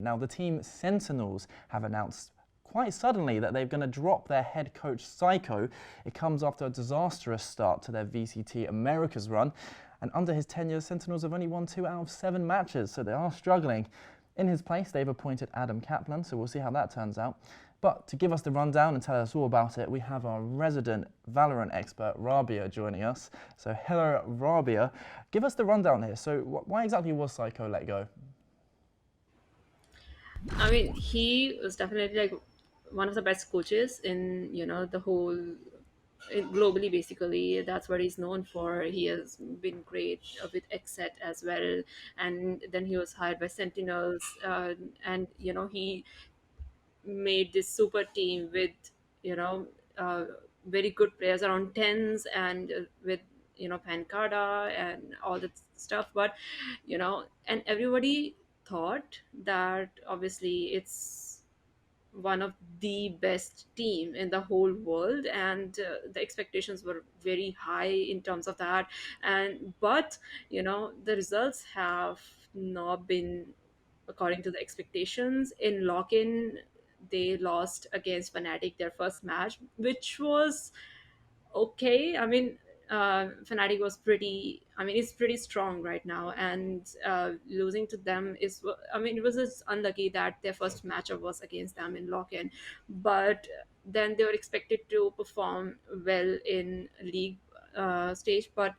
Now, the team Sentinels have announced quite suddenly that they're going to drop their head coach Psycho. It comes after a disastrous start to their VCT Americas run, and under his tenure, Sentinels have only won 2 out of 7 matches, so they are struggling. In his place, they've appointed Adam Kaplan, so we'll see how that turns out. But to give us the rundown and tell us all about it, we have our resident Valorant expert, Rabia, joining us. So hello, Rabia. Give us the rundown here. So why exactly was Psycho let go? I mean, he was definitely like one of the best coaches in the whole globally. Basically, that's what he's known for. He has been great with Exet as well, and then he was hired by Sentinels, and he made this super team with you know uh, very good players around tens and with Pancada and all that stuff. But and everybody thought that obviously it's one of the best team in the whole world, and the expectations were very high in terms of that. And but the results have not been according to the expectations. In lock-in, they lost against Fnatic their first match, which was okay. I mean, Fnatic was pretty. I mean, it's pretty strong right now, and losing to them is. I mean, it was just unlucky that their first matchup was against them in lock-in, but then they were expected to perform well in league stage. But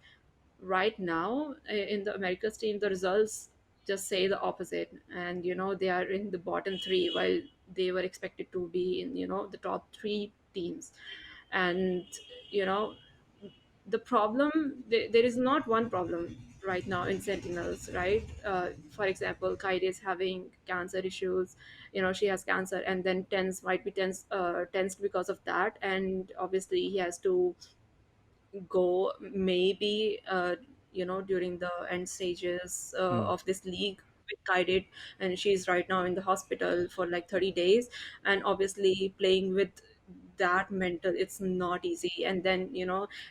right now, in the Americas team, the results just say the opposite, and they are in the bottom three while they were expected to be in the top three teams. And you know the problem, there is not one problem right now in Sentinels, right? For example, Kaide is having cancer issues. She has cancer, and then Tens might be tensed because of that, and obviously he has to go maybe during the end stages Mm. of this league with Kaide, and she's right now in the hospital for like 30 days. And obviously playing with that mental, it's not easy. And then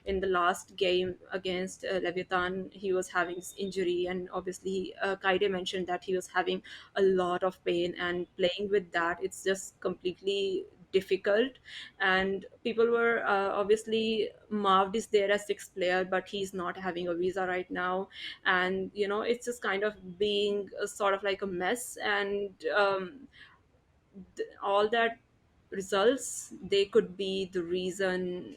in the last game against Leviathan, he was having this injury, and obviously Kaide mentioned that he was having a lot of pain, and playing with that, it's just completely difficult. And people were obviously Marved is there as sixth player, but he's not having a visa right now. And it's just kind of being a sort of like a mess. And all that results, they could be the reason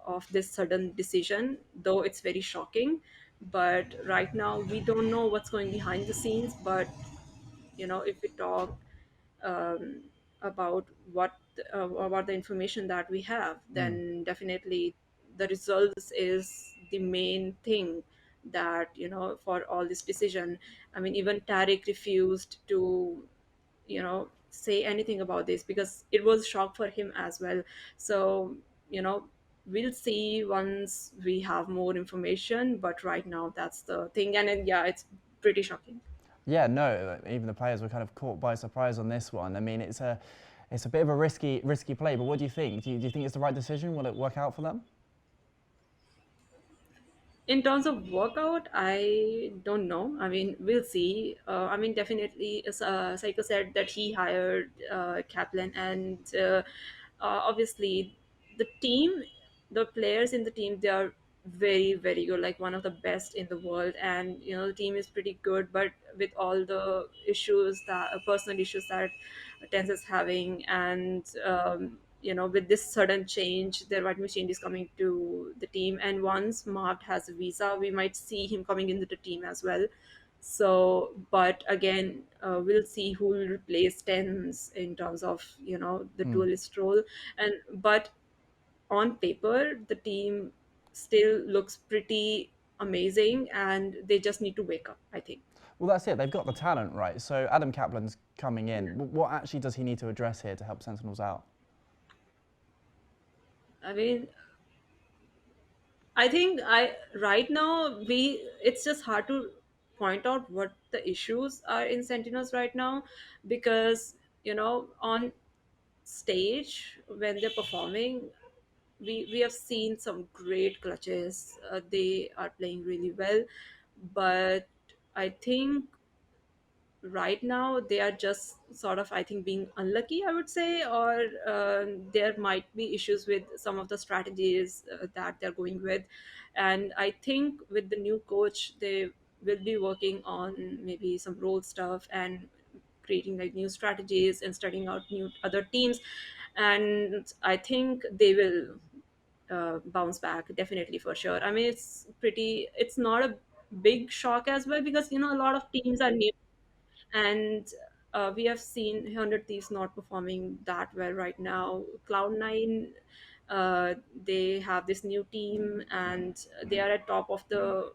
of this sudden decision, though it's very shocking. But right now we don't know what's going behind the scenes. But if we talk um, about about the information that we have, Mm. then definitely the results is the main thing that for all this decision. I mean, even Tariq refused to say anything about this because it was shock for him as well. So we'll see once we have more information, but right now that's the thing. And then, yeah, it's pretty shocking. Yeah, no, even the players were kind of caught by surprise on this one. I mean, it's a bit of a risky play, but what do you think? Do you think it's the right decision? Will it work out for them? In terms of workout, I don't know. I mean, we'll see. I mean, definitely, Psycho said that he hired Kaplan, and obviously, the team, the players in the team, they are very, very good, like one of the best in the world. And the team is pretty good, but with all the issues, that personal issues that Tens is having, and with this sudden change, there might be changes coming to the team. And once Mark has a visa, we might see him coming into the team as well. So, but again, we'll see who will replace Tens in terms of the Mm. duelist role. And but on paper, the team still looks pretty amazing, and they just need to wake up, I think. Well, that's it. They've got the talent, right? So Adam Kaplan's coming in. What actually does he need to address here to help Sentinels out? I mean, I think I right now we it's just hard to point out what the issues are in Sentinels right now, because on stage when they're performing, we have seen some great clutches. They are playing really well, but I think right now they are just sort of, I think, being unlucky, I would say, or there might be issues with some of the strategies that they're going with. And I think with the new coach, they will be working on maybe some role stuff and creating like new strategies and studying out new other teams. And I think they will bounce back definitely, for sure. I mean, it's not a big shock as well, because a lot of teams are new, and we have seen 100 Thieves not performing that well right now. Cloud9, they have this new team, and they are at top of the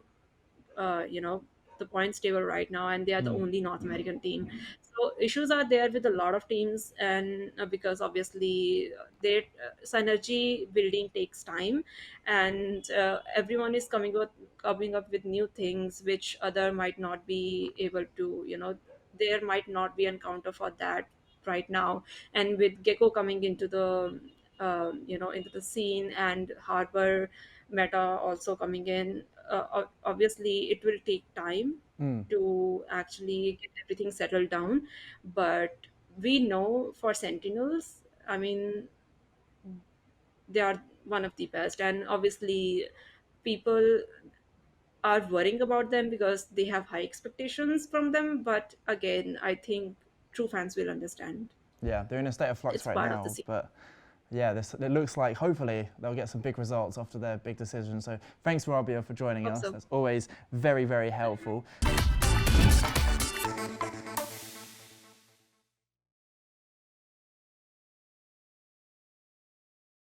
uh, you know the points table right now, and they are the Mm. only North American team. So issues are there with a lot of teams, and because obviously their synergy building takes time, and everyone is coming up with new things which other might not be able to. There might not be an counter for that right now. And with Gecko coming into the scene, and Harbor meta also coming in, obviously it will take time Mm. to actually get everything settled down. But we know for Sentinels, I mean, they are one of the best, and obviously people are worrying about them because they have high expectations from them. But again, I think true fans will understand. Yeah, they're in a state of flux It's right part of the now, scene. but yeah, it looks like hopefully they'll get some big results after their big decision. So thanks, Rabia, for joining Hope us. so. That's always very, very helpful.